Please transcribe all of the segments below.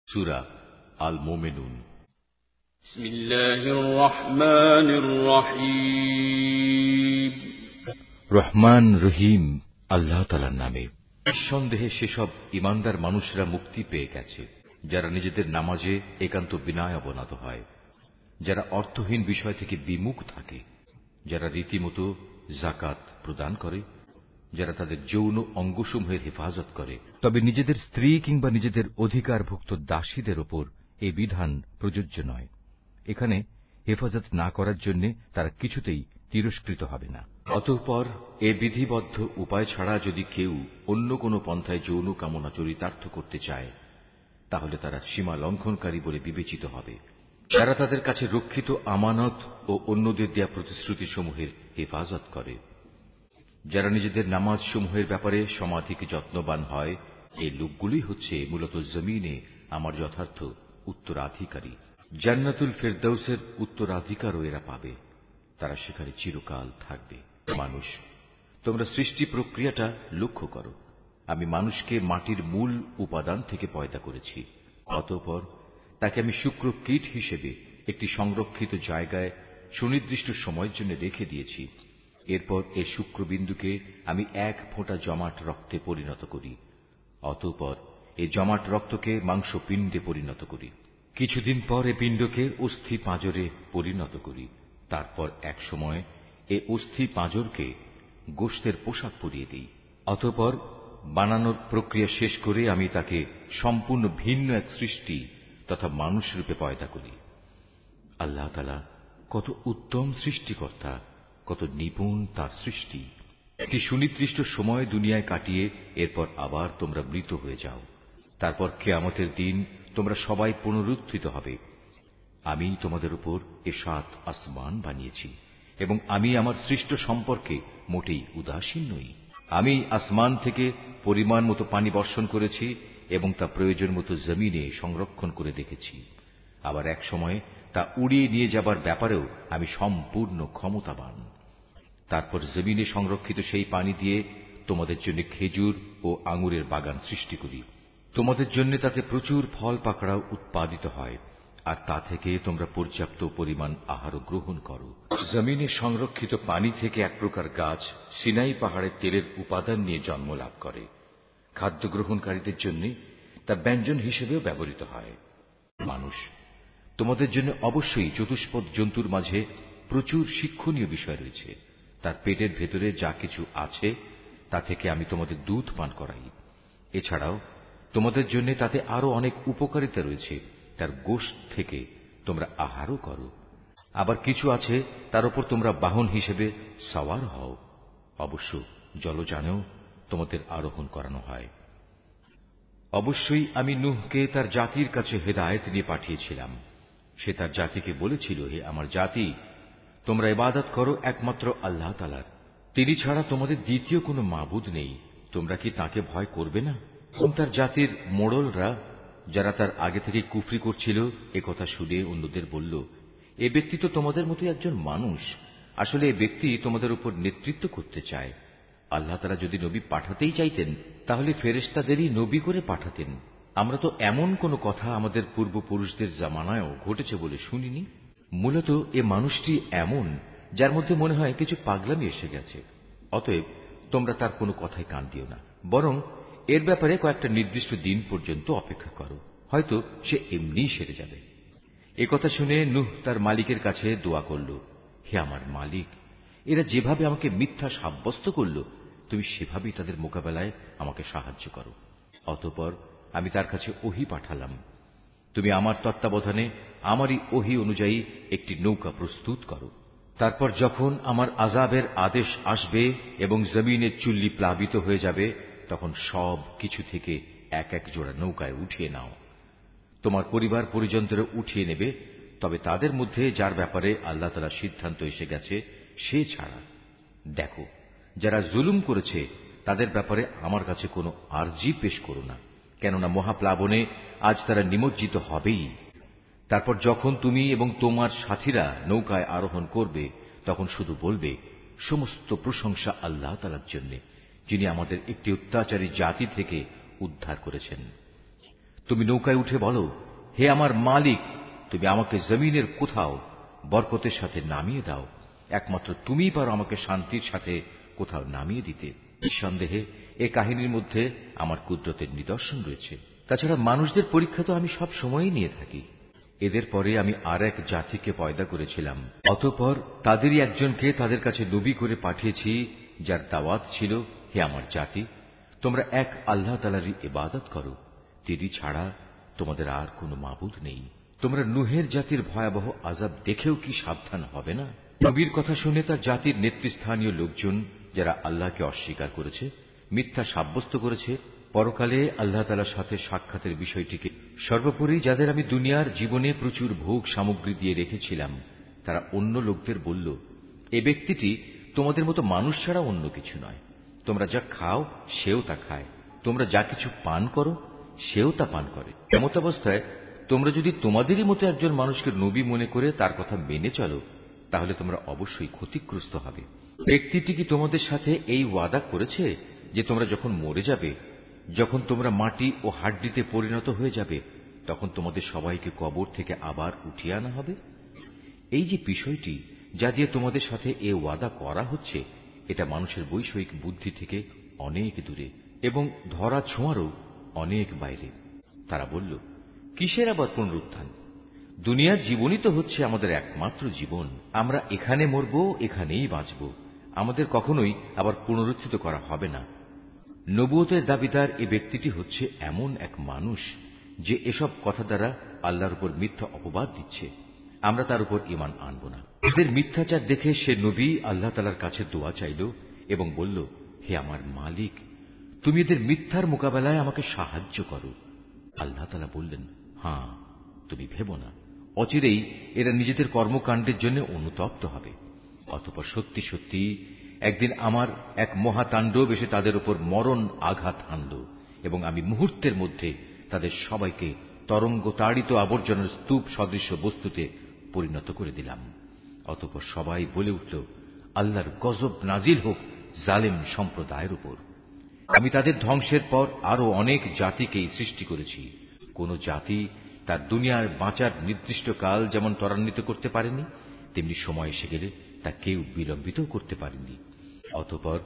সূরা আল মুমিনুন। বিসমিল্লাহির রহমানির রহিম। রহমান রহিম আল্লাহ তাআলার নামে। নিঃসন্দেহে সেসব ঈমানদার মানুষরা মুক্তি পেয়ে গেছে যারা নিজেদের নামাজে একান্ত বিনয় অবনত হয়, যারা অর্থহীন বিষয় থেকে বিমুখ থাকে, যারা রীতিমতো যাকাত প্রদান করে, যারা তাদের যৌন অঙ্গসমূহের হেফাজত করে। তবে নিজেদের স্ত্রী কিংবা নিজেদের অধিকারভুক্ত দাসীদের ওপর এই বিধান প্রযোজ্য নয়। এখানে হেফাজত না করার জন্য তারা কিছুতেই তিরস্কৃত হবে না। অতঃপর এ বিধিবদ্ধ উপায় ছাড়া যদি কেউ অন্য কোনো পন্থায় যৌন কামনা চরিতার্থ করতে চায়, তাহলে তারা সীমা লঙ্ঘনকারী বলে বিবেচিত হবে। যারা তাদের কাছে রক্ষিত আমানত ও অন্যদের দেয়া প্রতিশ্রুতিসমূহের হেফাজত করে, যারা নিজেদের নামাজ সমূহের ব্যাপারে সমাধিক যত্নবান হয়, এই লোকগুলোই হচ্ছে মূলত জমিনে আমার যথার্থ উত্তরাধিকারী। জান্নাতুল ফেরদাউসের উত্তরাধিকারও এরা পাবে, তারা সেখানে চিরকাল থাকবে। মানুষ, তোমরা সৃষ্টি প্রক্রিয়াটা লক্ষ্য করো। আমি মানুষকে মাটির মূল উপাদান থেকে পয়দা করেছি, অতঃপর তাকে আমি শুক্র কীট হিসেবে একটি সংরক্ষিত জায়গায় সুনির্দিষ্ট সময়ের জন্য রেখে দিয়েছি। এরপর এই শুক্রবিন্দুকে আমি এক ফোঁটা জমাট রক্তে পরিণত করি, অতঃপর এই জমাট রক্তকে মাংসপিণ্ডে পরিণত করি। কিছুদিন পর এ পিণ্ডকে অস্থি পাঁজরে পরিণত করি। তারপর এক সময় এ অস্থি পাঁজরকে গোশতের পোশাক পরিয়ে দিই। অতঃপর বানানোর প্রক্রিয়া শেষ করে আমি তাকে সম্পূর্ণ ভিন্ন এক সৃষ্টি তথা মানুষ রূপে পয়দা করি। আল্লাহ তাআলা কত উত্তম সৃষ্টিকর্তা, কত নিপুণ তার সৃষ্টি। একটি সুনির্দিষ্ট সময় দুনিয়ায় কাটিয়ে এরপর আবার তোমরা মৃত হয়ে যাও। তারপর কিয়ামতের দিন তোমরা সবাই পুনরুত্থিত হবে। আমি তোমাদের উপর এ 7 আসমান বানিয়েছি এবং আমি আমার সৃষ্ট সম্পর্কে মোটেই উদাসীন নই। আমি আসমান থেকে পরিমাণ মতো পানি বর্ষণ করেছি এবং তা প্রয়োজন মতো জমিনে সংরক্ষণ করে রেখেছি। আবার এক সময় তা উড়িয়ে নিয়ে যাবার ব্যাপারেও আমি সম্পূর্ণ ক্ষমতাবান। তারপর জমিনে সংরক্ষিত সেই পানি দিয়ে তোমাদের জন্য খেজুর ও আঙুরের বাগান সৃষ্টি করি। তোমাদের জন্য তাতে প্রচুর ফল পাকড়াও উৎপাদিত হয়, আর তা থেকে তোমরা পর্যাপ্ত পরিমাণ আহারও গ্রহণ করো। জমিনে সংরক্ষিত পানি থেকে এক প্রকার গাছ সিনাই পাহাড়ের তেলের উপাদান নিয়ে জন্ম লাভ করে। খাদ্য গ্রহণকারীদের জন্য তা ব্যঞ্জন হিসেবেও ব্যবহৃত হয়। মানুষ, তোমাদের জন্য অবশ্যই চতুষ্পদ জন্তুর মাঝে প্রচুর শিক্ষণীয় বিষয় রয়েছে। তার পেটের ভেতরে যা কিছু আছে তা থেকে আমি তোমাদের দুধ পান করাই। এছাড়াও তোমাদের জন্য তাতে আরো অনেক উপকারিতা রয়েছে। তার গোশত থেকে তোমরা আহারও করো। আবার কিছু আছে তার উপর তোমরা বাহন হিসেবে সওয়ার হও। অবশ্য জলযানেও তোমাদের আরোহণ করানো হয়। অবশ্যই আমি নূহকে তার জাতির কাছে হেদায়েত নিয়ে পাঠিয়েছিলাম। সে তার জাতিকে বলেছিল, হে আমার জাতি, তোমরা ইবাদত করো একমাত্র আল্লাহ তাআলার। তিনি ছাড়া তোমাদের দ্বিতীয় কোনো মাবুদ নেই। তোমরা কি তাকে ভয় করবে না? তার জাতির মোড়লরা, যারা তার আগে থেকে কুফরি করছিল, একথা শুনে অন্যদের বলল, এ ব্যক্তি তো তোমাদের মতো একজন মানুষ। আসলে এ ব্যক্তি তোমাদের উপর নেতৃত্ব করতে চায়। আল্লাহ তাআলা যদি নবী পাঠাতেই চাইতেন তাহলে ফেরেশতাদেরই নবী করে পাঠাতেন। আমরা তো এমন কোন কথা আমাদের পূর্বপুরুষদের জামানায়ও ঘটেছে বলে শুনিনি। মূলত এ মানুষটি এমন যার মধ্যে মনে হয় কিছু পাগলামি এসে গেছে। অতএব তোমরা তার কোনো কথায় কান দিও না, বরং এর ব্যাপারে কয়েকটা নির্দিষ্ট দিন পর্যন্ত অপেক্ষা করো, হয়তো সে এমনিই সেরে যাবে। একথা শুনে নূহ তার মালিকের কাছে দোয়া করল, হে আমার মালিক, এরা যেভাবে আমাকে মিথ্যা সাব্যস্ত করল, তুমি সেভাবেই তাদের মোকাবেলায় আমাকে সাহায্য করো। অতঃপর আমি তার কাছে ওহী পাঠালাম, তুমি আমার তত্ত্বাবধানে আমারই ওহী অনুযায়ী একটি নৌকা প্রস্তুত করো। তারপর যখন আমার আযাবের আদেশ আসবে এবং জমিনের চুল্লি প্লাবিত হয়ে যাবে, তখন সব কিছু থেকে এক এক জোড়া নৌকায় উঠিয়ে নাও। তোমার পরিবার পরিজনদের উঠিয়ে নেবে, তবে তাদের মধ্যে যার ব্যাপারে আল্লাহ তাআলা সিদ্ধান্ত এসে গেছে সে ছাড়া। দেখো, যারা জুলুম করেছে তাদের ব্যাপারে আমার কাছে কোনো আরজি পেশ করো না, কেননা মহাপ্লাবনে আজ তারা নিমজ্জিত হবেই। তারপর যখন তুমি এবং তোমার সাথীরা নৌকায় আরোহণ করবে, তখন শুধু বলবে, সমস্ত প্রশংসা আল্লাহ তাআলার জন্য, যিনি আমাদের একটি অত্যাচারী জাতি থেকে উদ্ধার করেছেন। তুমি নৌকায় উঠে বলো, হে আমার মালিক, তুমি আমাকে জমিনের কোথাও বরকতের সাথে নামিয়ে দাও। একমাত্র তুমিই পারো আমাকে শান্তির সাথে কোথাও নামিয়ে দিতে। নিঃসন্দেহে এ কাহিনীর মধ্যে আমার কুদরতের নিদর্শন রয়েছে। তাছাড়া মানুষদের পরীক্ষা তো আমি সব সময়ই নিয়ে থাকি। এদের পরে আমি আর এক জাতিকে পয়দা করেছিলাম। অতঃপর তাদেরই একজনকে তাদের কাছে নবী করে পাঠিয়েছি, যার দাওয়াত ছিল, হে আমার জাতি, তোমরা এক আল্লাহ তাআলারই ইবাদত করো, তিনি ছাড়া তোমাদের আর কোনো মাবুদ নেই। তোমরা নূহের জাতির ভয়াবহ আযাব দেখেও কি সাবধান হবে না? নবীর কথা শুনে তার জাতির নেতৃস্থানীয় লোকজন, যারা আল্লাহকে অস্বীকার করেছে, মিথ্যা সাব্যস্ত করেছে, পরকালে আল্লাহ তাআলার সাথে সাক্ষাতের বিষয়টিকে, সর্বোপরি যাদের আমি দুনিয়ার জীবনে প্রচুর ভোগ সামগ্রী দিয়ে রেখেছিলাম, তারা অন্য লোকদের বলল, এ ব্যক্তিটি তোমাদের মতো মানুষ ছাড়া অন্য কিছু নয়। তোমরা যা খাও সেও তা খায়, তোমরা যা কিছু পান করো সেও তা পান করে। এমত অবস্থায় তোমরা যদি তোমাদেরই মতো একজন মানুষকে নবী মনে করে তার কথা মেনে চলো, তাহলে তোমরা অবশ্যই ক্ষতিগ্রস্ত হবে। ব্যক্তিটি কি তোমাদের সাথে এই ওয়াদা করেছে যে তোমরা যখন মরে যাবে, যখন তোমরা মাটি ও হাড্ডিতে পরিণত হয়ে যাবে, তখন তোমাদের সবাইকে কবর থেকে আবার উঠিয়ে আনা হবে? এই যে বিষয়টি যা দিয়ে তোমাদের সাথে এ ওয়াদা করা হচ্ছে, এটা মানুষের বৈষয়িক বুদ্ধি থেকে অনেক দূরে এবং ধরা ছোঁয়ারও অনেক বাইরে। তারা বলল, কিসের আবার পুনরুত্থান? দুনিয়ার জীবনই তো হচ্ছে আমাদের একমাত্র জীবন। আমরা এখানে মরব, এখানেই বাঁচব, আমাদের কখনোই আবার পুনরুত্থিত করা হবে না। নবুয়তের দাবিদার এ ব্যক্তিটি হচ্ছে এমন এক মানুষ যে এসব কথা দ্বারা আল্লাহর উপর মিথ্যা অপবাদ দিচ্ছে। আমরা তার উপর ঈমান আনব না। এদের মিথ্যাচার দেখে সে নবী আল্লাহ তাআলার কাছে দোয়া চাইল এবং বলল, হে আমার মালিক, তুমি এদের মিথ্যার মোকাবেলায় আমাকে সাহায্য করো। আল্লাহ তাআলা বললেন, হ্যাঁ, তুমি ভেবো না, অচিরেই এরা নিজেদের কর্মকাণ্ডের জন্য অনুতপ্ত হবে। অতঃপর সত্যি সত্যি একদিন আমার এক মহাতাণ্ডব এসে তাদের উপর মরণ আঘাত হানল এবং আমি মুহূর্তের মধ্যে তাদের সবাইকে তরঙ্গ তাড়িত আবর্জনার স্তূপ সদৃশ্য বস্তুতে পরিণত করে দিলাম। অতঃপর সবাই বলে উঠল, আল্লাহর গজব নাজিল হোক জালেম সম্প্রদায়ের উপর। আমি তাদের ধ্বংসের পর আরো অনেক জাতিকেই সৃষ্টি করেছি। কোন জাতি তার দুনিয়ার বাঁচার নির্দিষ্ট কাল যেমন ত্বরান্বিত করতে পারেনি, তেমনি সময় এসে গেলে তা কেউ বিলম্বিত করতে পারেনি। অতঃপর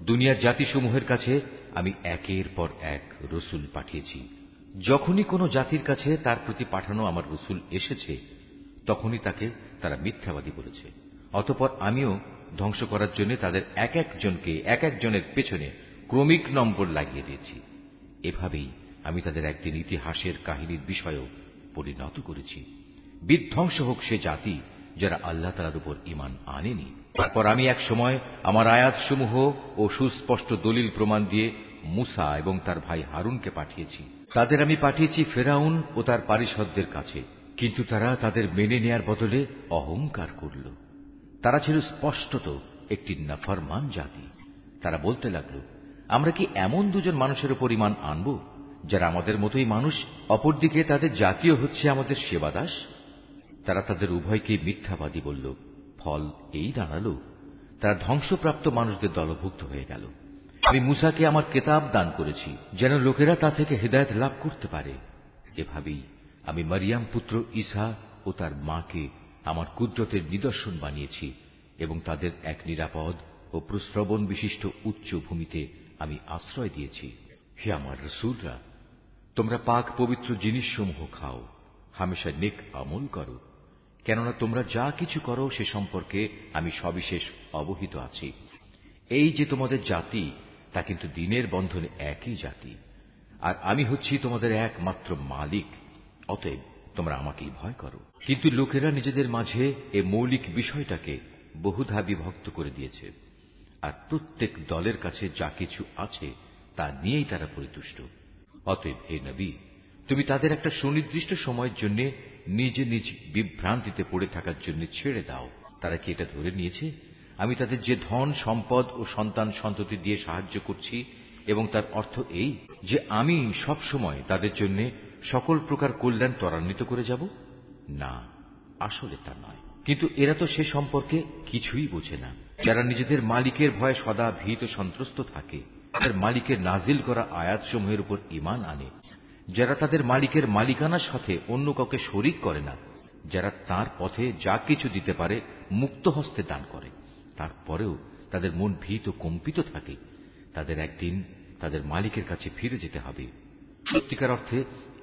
দুনিয়ার জাতিসমূহের কাছে আমি একের পর এক রসুল পাঠিয়েছি। যখনই কোন জাতির কাছে তার প্রতি পাঠানো আমার রসুল এসেছে, তখনই তাকে তারা মিথ্যাবাদী বলেছে। অতঃপর আমিও ধ্বংস করার জন্য তাদের এক একজনকে এক একজনের পেছনে ক্রমিক নম্বর লাগিয়ে দিয়েছি। এভাবেই আমি তাদের একদিন ইতিহাসের কাহিনীর বিষয়েও পরিণত করেছি। বিধ্বংস হোক সে জাতি যারা আল্লাহ তাআলার উপর ঈমান আনেনি। তারপর আমি এক সময় আমার আয়াতসমূহ ও সুস্পষ্ট দলিল প্রমাণ দিয়ে মূসা এবং তার ভাই হারুনকে পাঠিয়েছি। তাদের আমি পাঠিয়েছি ফেরাউন ও তার পারিষদদের কাছে, কিন্তু তারা তাদের মেনে নেয়ার বদলে অহংকার করল। তারা ছিল স্পষ্টত একটি নাফরমান জাতি। তারা বলতে লাগল, আমরা কি এমন দুজন মানুষের উপর ঈমান আনব যারা আমাদের মতোই মানুষ, অপরদিকে তাদের জাতীয় হচ্ছে আমাদের সেবাদাস? তারা তাদের উভয়কে মিথ্যাবাদী বলল। ফল এই দাঁড়ালো, তারা ধ্বংসপ্রাপ্ত মানুষদের দলভুক্ত হয়ে গেল। আমি মূসাকে আমার কেতাব দান করেছি যেন লোকেরা তা থেকে হেদায়েত লাভ করতে পারে। এভাবেই আমি মারিয়াম পুত্র ঈসা ও তার মাকে আমার কুদরতের নিদর্শন বানিয়েছি এবং তাদের এক নিরাপদ ও প্রশ্রবণ বিশিষ্ট উচ্চ ভূমিতে আমি আশ্রয় দিয়েছি। হে আমার রাসূলরা, তোমরা পাক পবিত্র জিনিসসমূহ খাও, হামেশা নেক আমল করো, কেননা তোমরা যা কিছু করো সে সম্পর্কে আমি সবিশেষ অবহিত আছি। এই যে তোমাদের জাতি, তা কিন্তু দিনের বন্ধনে একই জাতি, আর আমি হচ্ছি তোমাদের একমাত্র মালিক। অতএব তোমরা আমাকেই ভয় করো। কিন্তু লোকেরা নিজেদের মাঝে এ মৌলিক বিষয়টাকে বহুধা বিভক্ত করে দিয়েছে, আর প্রত্যেক দলের কাছে যা কিছু আছে তা নিয়েই তারা পরিতুষ্ট। অতএব হে নবী, তুমি তাদের একটা সুনির্দিষ্ট সময়ের জন্য নিজে নিজ বিভ্রান্তিতে পড়ে থাকার জন্য ছেড়ে দাও। তারা কি এটা ধরে নিয়েছে আমি তাদের যে ধন সম্পদ ও সন্তান সন্ততি দিয়ে সাহায্য করছি এবং তার অর্থ এই যে আমি সব সময় তাদের জন্য সকল প্রকার কল্যাণ ত্বরান্বিত করে যাব? না, আসলে তা নয়। কিন্তু এরা তো সে সম্পর্কে কিছুই বোঝে না। যারা নিজেদের মালিকের ভয়ে সদা ভীত সন্ত্রস্ত থাকে, তাদের মালিকের নাজিল করা আয়াতসমূহের উপর ঈমান আনে, যারা তাদের মালিকের মালিকানার সাথে অন্য কাউকে শরিক করে না, যারা তার পথে যা কিছু দিতে পারে মুক্ত হস্তে দান করে, তারপরেও তাদের মন ভীত কম্পিত থাকে, তাদের একদিন তাদের মালিকের কাছে ফিরে যেতে হবে। সত্যিকার অর্থে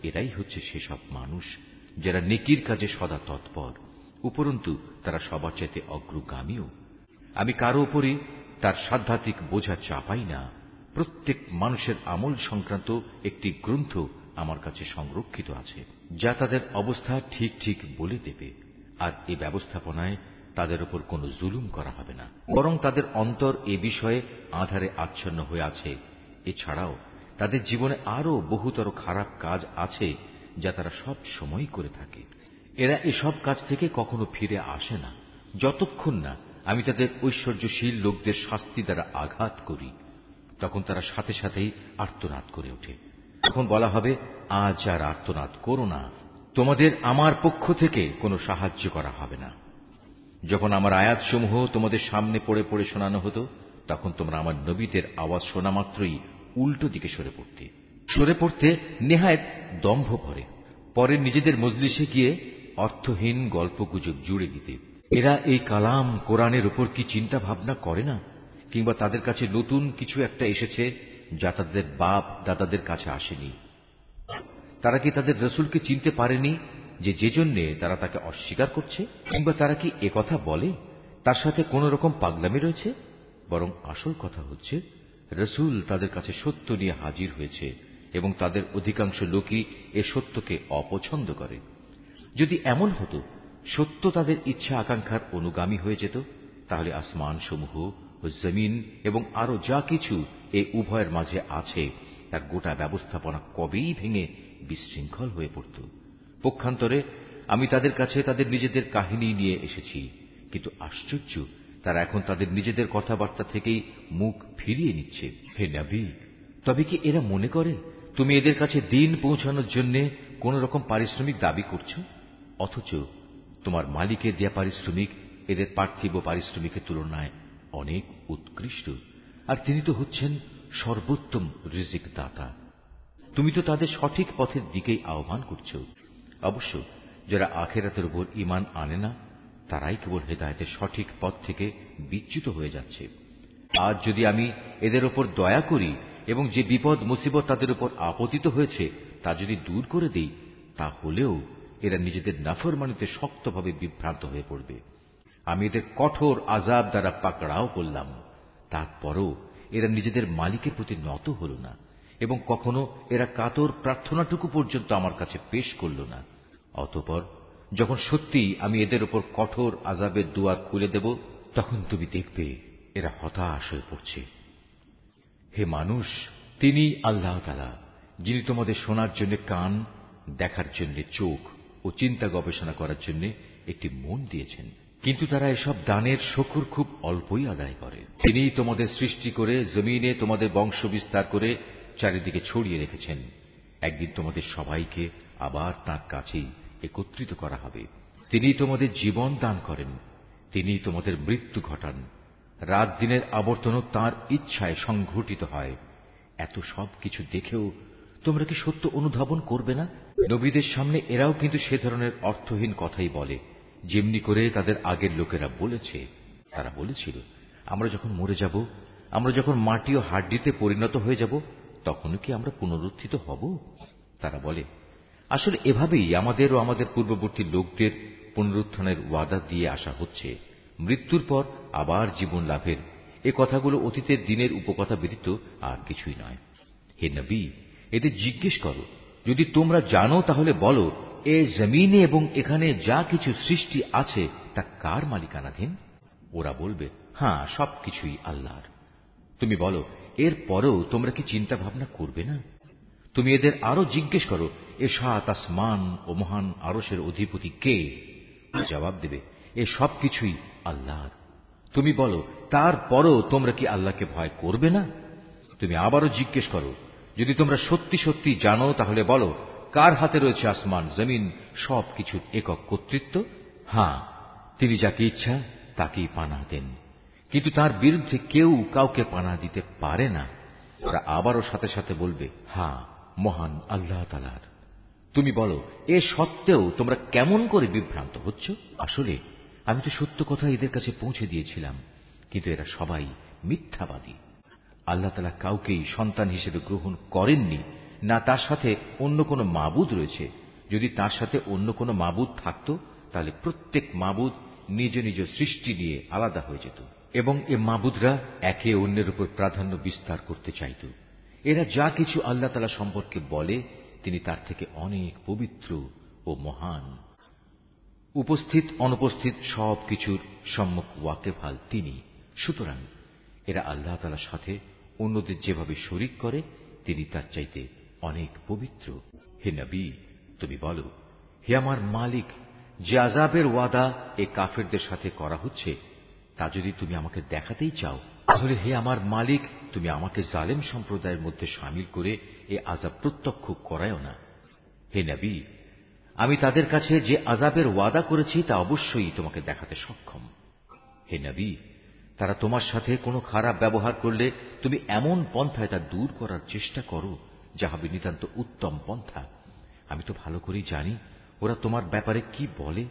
এরাই হচ্ছে সেসব মানুষ যারা নেকির কাজে সদা তৎপর, উপরন্তু তারা সবার চাইতে অগ্রগামীও। আমি কারো উপরই তার সাধ্যাত্মিক বোঝা চাপাই না। প্রত্যেক মানুষের আমল সংক্রান্ত একটি গ্রন্থ আমার কাছে সংরক্ষিত আছে, যা তাদের অবস্থা ঠিক ঠিক বলে দেবে। আর এ ব্যবস্থাপনায় তাদের উপর কোনো জুলুম করা হবে না, বরং তাদের অন্তর এ বিষয়ে আঁধারে আচ্ছন্ন হয়ে আছে। এছাড়াও তাদের জীবনে আরও বহুতর খারাপ কাজ আছে যা তারা সব সময় করে থাকে। এরা এসব কাজ থেকে কখনো ফিরে আসে না যতক্ষণ না আমি তাদের ঐশ্বর্যশীল লোকদের শাস্তি দ্বারা আঘাত করি। তখন তারা সাথে সাথেই আর্তনাদ করে ওঠে। তখন বলা হবে, আজ আর আর্তনাদ করো না, তোমাদের আমার পক্ষ থেকে কোনো সাহায্য করা হবে না। যখন আমার আয়াতসমূহ তোমাদের সামনে পড়ে পড়ে শোনানো হতো, তখন তোমরা আমার নবীদের আওয়াজ শোনা মাত্রই উল্টো দিকে সরে পড়তে নেহায়েত দম্ভ ভরে, পরে নিজেদের মজলিসে গিয়ে অর্থহীন গল্পগুজব জুড়ে দিতে। এরা এই কালাম কোরআনের উপর কি চিন্তা ভাবনা করে না? কিংবা তাদের কাছে নতুন কিছু একটা এসেছে যা তাদের বাপ দাদাদের কাছে আসেনি? তারা কি তাদের রসুলকে চিনতে পারেনি যে জন্যে তারা তাকে অস্বীকার করছে? কিংবা তারা কি একথা বলে তার সাথে কোন রকম পাগলামি রয়েছে? বরং আসল কথা হচ্ছে, রসুল তাদের কাছে সত্য নিয়ে হাজির হয়েছে এবং তাদের অধিকাংশ লোকই এ সত্যকে অপছন্দ করে। যদি এমন হতো সত্য তাদের ইচ্ছা আকাঙ্ক্ষার অনুগামী হয়ে যেত, তাহলে আসমান সমূহ ও জমিন এবং আরো যা কিছু এই উভয়ের মাঝে আছে তার গোটা ব্যবস্থাপনা কবেই ভেঙে বিশৃঙ্খল হয়ে পড়ত। পক্ষান্তরে আমি তাদের কাছে তাদের নিজেদের কাহিনী নিয়ে এসেছি, কিন্তু আশ্চর্য, তারা এখন তাদের নিজেদের কথাবার্তা থেকেই মুখ ফিরিয়ে নিচ্ছে। হে নবী, তবে কি এরা মনে করে তুমি এদের কাছে দিন পৌঁছানোর জন্য কোন রকম পারিশ্রমিক দাবি করছো? অথচ তোমার মালিকের দেয়া পারিশ্রমিক এদের পার্থিব পারিশ্রমিকের তুলনায় অনেক উৎকৃষ্ট, আর তিনি তো হচ্ছেন সর্বোত্তম রিজিক দাতা। তুমি তো তাদের সঠিক পথের দিকেই আহ্বান করছো। অবশ্য যারা আখিরাতের উপর ঈমান আনে না, তারাই কেবল হেদায়েতের সঠিক পথ থেকে বিচ্যুত হয়ে যাচ্ছে। আজ যদি আমি এদের উপর দয়া করি এবং যে বিপদ মুসিবত তাদের উপর আপতিত হয়েছে তা যদি দূর করে দেই, তাহলেও এরা নিজেদের নাফরমানিতে শক্তভাবে বিভ্রান্ত হয়ে পড়বে। আমি এদের কঠোর আযাব দ্বারা পাকড়াও করলাম, তারপরও এরা নিজেদের মালিকের প্রতি নত হল না এবং কখনো এরা কাতর প্রার্থনাটুকু পর্যন্ত আমার কাছে পেশ করল না। অতঃপর যখন সত্যিই আমি এদের উপর কঠোর আযাবের দুয়ার খুলে দেব, তখন তুমি দেখবে এরা হতাশ হয়ে পড়ছে। হে মানুষ, তিনি আল্লাহ তাআলা, যিনি তোমাদের শোনার জন্য কান, দেখার জন্য চোখ ও চিন্তা গবেষণা করার জন্য একটি মন দিয়েছেন। কিন্তু তারা এসব দানের শুকর খুব অল্পই আদায় করে। তিনিই তোমাদের সৃষ্টি করে জমিনে তোমাদের বংশ বিস্তার করে চারিদিকে ছড়িয়ে রেখেছেন। একদিন তোমাদের সবাইকে আবার তাঁর কাছেই একত্রিত করা হবে। তিনিই তোমাদের জীবন দান করেন, তিনিই তোমাদের মৃত্যু ঘটান। রাত দিনের আবর্তনও তাঁর ইচ্ছায় সংঘটিত হয়। এত সব কিছু দেখেও তোমরা কি সত্য অনুধাবন করবে না? নবীদের সামনে এরাও কিন্তু সে ধরনের অর্থহীন কথাই বলে, যেমনি করে তাদের আগের লোকেরা বলেছে। তারা বলেছিল, আমরা যখন মরে যাব, আমরা যখন মাটি ও হাড্ডিতে পরিণত হয়ে যাব, তখনও কি আমরা পুনরুত্থিত হব? তারা বলে, আসলে এভাবেই আমাদের ও আমাদের পূর্ববর্তী লোকদের পুনরুত্থানের ওয়াদা দিয়ে আসা হচ্ছে। মৃত্যুর পর আবার জীবন লাভের এ কথাগুলো অতীতের দিনের উপকথা ব্যতীত আর কিছুই নয়। হে নবী, এদের জিজ্ঞেস করো, যদি তোমরা জানো তাহলে বলো, এ জমিনে এবং এখানে যা কিছু সৃষ্টি আছে তা কার মালিকানাধীন? ওরা বলবে, হ্যাঁ, সবকিছুই আল্লাহর। তুমি বলো, এর পরেও তোমরা কি চিন্তা ভাবনা করবে না? তুমি এদের আরো জিজ্ঞেস করো, এ সাত আসমান ও মহান আরশের অধিপতি কে? জবাব দেবে, এ সবকিছুই আল্লাহর। তুমি বলো, তারপরও তোমরা কি আল্লাহকে ভয় করবে না? তুমি আবারও জিজ্ঞেস করো, যদি তোমরা সত্যি সত্যি জানো তাহলে বলো, কার হাতে রয়েছে আসমান জমিন সবকিছুর একক কর্তৃত্ব? হ্যাঁ, তিনি যাকে ইচ্ছা তাকেই পানাহ দেন, কিন্তু তার বিরুদ্ধে কেউ কাউকে পানাহ দিতে পারে না। ওরা আবারও সাথে সাথে বলবে, হ্যাঁ, মহান আল্লাহ তাআলার। তুমি বলো, এ সত্ত্বেও তোমরা কেমন করে বিভ্রান্ত হচ্ছ? আসলে আমি তো সত্য কথা এদের কাছে পৌঁছে দিয়েছিলাম, কিন্তু এরা সবাই মিথ্যাবাদী। আল্লাহ তাআলা কাউকেই সন্তান হিসেবে গ্রহণ করেননি, না তার সাথে অন্য কোনো মাবুদ রয়েছে। যদি তার সাথে অন্য কোনো মাবুদ থাকত, তাহলে প্রত্যেক মাবুদ নিজ নিজ সৃষ্টি নিয়ে আলাদা হয়ে যেত, এবং এ মাবুদরা একে অন্যের উপর প্রাধান্য বিস্তার করতে চাইত। এরা যা কিছু আল্লাহ তাআলা সম্পর্কে বলে, তিনি তার থেকে অনেক পবিত্র ও মহান। উপস্থিত অনুপস্থিত সবকিছুর সম্মুখ ওয়াকেফাল তিনি। সুতরাং এরা আল্লাহ তাআলার সাথে অন্যদের যেভাবে শরীক করে, তিনি তার চাইতে অনেক পবিত্র। হে নবী, তুমি বলো, হে আমার মালিক, যে আযাবের ওয়াদা এ কাফেরদের সাথে করা হচ্ছে, তা যদি তুমি আমাকে দেখাতেই চাও, তাহলে হে আমার মালিক, তুমি আমাকে জালেম সম্প্রদায়ের মধ্যে শামিল করে এ আযাব প্রত্যক্ষ করায়ও না। হে নবী, আমি তাদের কাছে যে আযাবের ওয়াদা করেছি তা অবশ্যই তোমাকে দেখাতে সক্ষম। হে নবী, তারা তোমার সাথে কোনো খারাপ ব্যবহার করলে তুমি এমন পন্থায় তা দূর করার চেষ্টা করো যা হবে নিতান্ত উত্তম পন্থা। আমি তো ভালো করেই জানি ওরা তোমার ব্যাপারে কি বলে।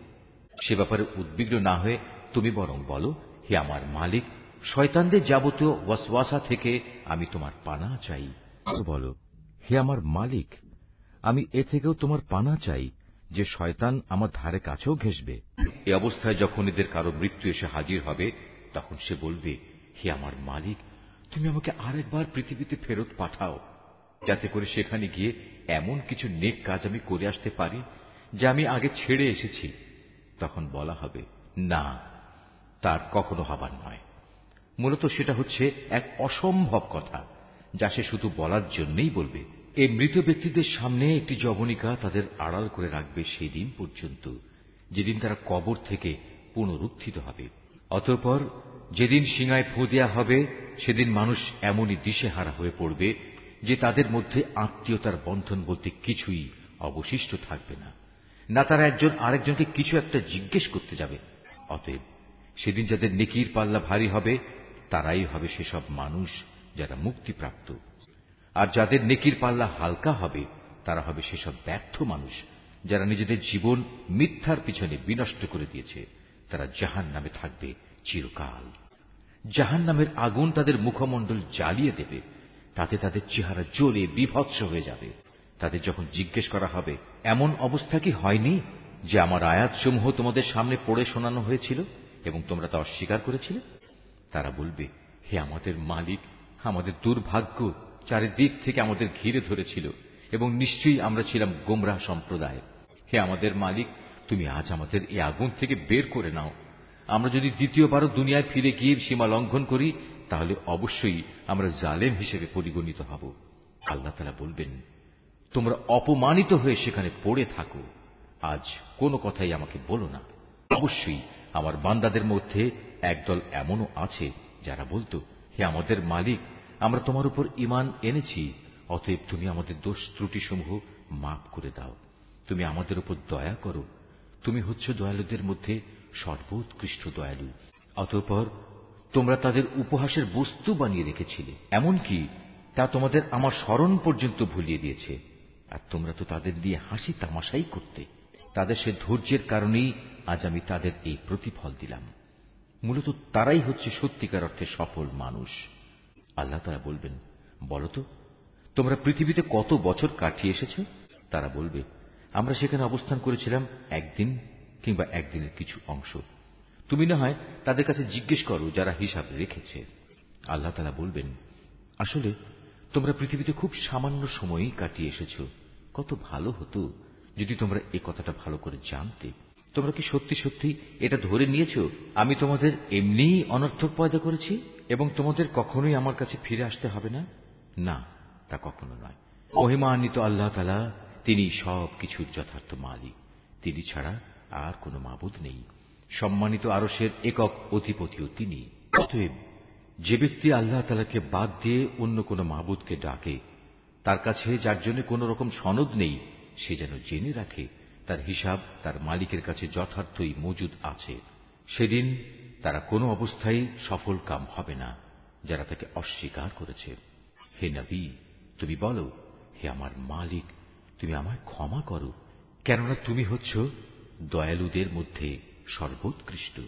সে ব্যাপারে উদ্বিগ্ন না হয়ে তুমি বরং বলো, হে আমার মালিক, শয়তানদের যাবতীয় ওয়াসওয়াসা থেকে আমি তোমার পানাহ চাই। বলো, হে আমার মালিক, আমি এ থেকেও তোমার পানাহ চাই যে শয়তান আমার ধারে কাছেও ঘেঁষবে। এ অবস্থায় যখন এদের কারো মৃত্যু এসে হাজির হবে, তখন সে বলবে, হে আমার মালিক, তুমি আমাকে আরেকবার পৃথিবীতে ফেরত পাঠাও, যাতে করে সেখানে গিয়ে এমন কিছু নেক কাজ আমি করে আসতে পারি যা আমি আগে ছেড়ে এসেছি। তখন বলা হবে, না, তার কখনো হবার নয়। মূলত সেটা হচ্ছে এক অসম্ভব কথা, যা সে শুধু বলার জন্যই বলবে। এই মৃত ব্যক্তিদের সামনে একটি যবনিকা তাদের আড়াল করে রাখবে সেই দিন পর্যন্ত, যেদিন তারা কবর থেকে পুনরুত্থিত হবে। অতঃপর যেদিন শিঙায় ফু দেয়া হবে, সেদিন মানুষ এমনই দিশেহারা হয়ে পড়বে যে তাদের মধ্যে আত্মীয়তার বন্ধন বলতে কিছুই অবশিষ্ট থাকবে না। না তারা একজন আরেকজনকে কিছু একটা জিজ্ঞেস করতে যাবে। অতএব সেদিন যাদের নেকির পাল্লা ভারী হবে, তারাই হবে সেসব মানুষ যারা মুক্তিপ্রাপ্ত। আর যাদের নেকির পাল্লা হালকা হবে, তারা হবে সেসব ব্যর্থ মানুষ যারা নিজেদের জীবন মিথ্যার পিছনে বিনষ্ট করে দিয়েছে। তারা জাহান্নামে থাকবে চিরকাল। জাহান্নামের আগুন তাদের মুখমণ্ডল জ্বালিয়ে দেবে, তাতে তাদের চেহারা জ্বলে বিভৎস হয়ে যাবে। তাদের যখন জিজ্ঞেস করা হবে, এমন অবস্থা কি হয়নি যে আমার আয়াতসমূহ তোমাদের সামনে পড়ে শোনানো হয়েছিল এবং তোমরা তা অস্বীকার করেছিলে? তারা বলবে, হে আমাদের মালিক, আমাদের দুর্ভাগ্য চারিদিক থেকে আমাদের ঘিরে ধরেছিল এবং নিশ্চয়ই আমরা ছিলাম গোমরাহ সম্প্রদায়। হে আমাদের মালিক, তুমি আজ আমাদের এই আগুন থেকে বের করে নাও। আমরা যদি দ্বিতীয়বারও দুনিয়ায় ফিরে গিয়ে সীমা লঙ্ঘন করি, তাহলে অবশ্যই আমরা জালেম হিসেবে পরিগণিত হব। আল্লাহ তাআলা বলবেন, তোমরা অপমানিত হয়ে সেখানে পড়ে থাকো, আজ কোনো কথাই আমাকে বলো না। অবশ্যই আমার বান্দাদের মধ্যে একদল এমনও আছে যারা বলতো, হে আমাদের মালিক, আমরা তোমার উপর ঈমান এনেছি, অতএব তুমি আমাদের দোষ ত্রুটিসমূহ মাফ করে দাও। তুমি আমাদের উপর দয়া করো, তুমি হচ্ছ দয়ালুদের মধ্যে সর্বোৎকৃষ্ট দয়ালু। অতঃপর তোমরা তাদের উপহাসের বস্তু বানিয়ে রেখেছিলে, এমনকি তা তোমাদের আমার স্মরণ পর্যন্ত ভুলিয়ে দিয়েছে। আর তোমরা তো তাদের দিয়ে হাসি তামাশাই করতে। তাদের সে ধৈর্যের কারণেই আজ আমি তাদের এই প্রতিফল দিলাম। মূলত তারাই হচ্ছে সত্যিকার অর্থে সফল মানুষ। আল্লাহ তাআলা বলবেন, বলতো তোমরা পৃথিবীতে কত বছর কাটিয়ে এসেছ? তারা বলবে, আমরা সেখানে অবস্থান করেছিলাম একদিন কিংবা একদিনের কিছু অংশ। তুমি না হয় তাদের কাছে জিজ্ঞেস করো যারা হিসাব রেখেছে। আল্লাহ তাআলা বলবেন, আসলে তোমরা পৃথিবীতে খুব সামান্য সময়ই কাটিয়ে এসেছ। কত ভালো হতো যদি তোমরা এই কথাটা ভালো করে জানতে। তোমরা কি সত্যি সত্যি এটা ধরে নিয়েছ আমি তোমাদের এমনিই অনর্থক পয়দা করেছি এবং তোমাদের কখনোই আমার কাছে ফিরে আসতে হবে না? না, তা কখনো নয়। মহিমান্বিত আল্লাহ তাআলা, তিনি সব কিছুর যথার্থ মালিক। তিনি ছাড়া আর কোনো মাবুদ নেই। সম্মানিত আরশের একক অধিপতিও তিনি। অতএব যে ব্যক্তি আল্লাহ তাআলাকে বাদ দিয়ে অন্য কোনো মাবুদকে ডাকে, তার কাছে যার জন্য কোনো রকম সনদ নেই, সে যেন জেনে রাখে তার হিসাব তার মালিকের কাছে যথার্থই মজুদ আছে। সেদিন তারা কোনো অবস্থায় সফল কাম হবে না যারা তাকে অস্বীকার করেছে। হে নবী, তুমি বলো, হে আমার মালিক, তুমি আমায় ক্ষমা করো, কেননা তুমি হচ্ছ দয়ালুদের মধ্যে সর্বোৎকৃষ্ট।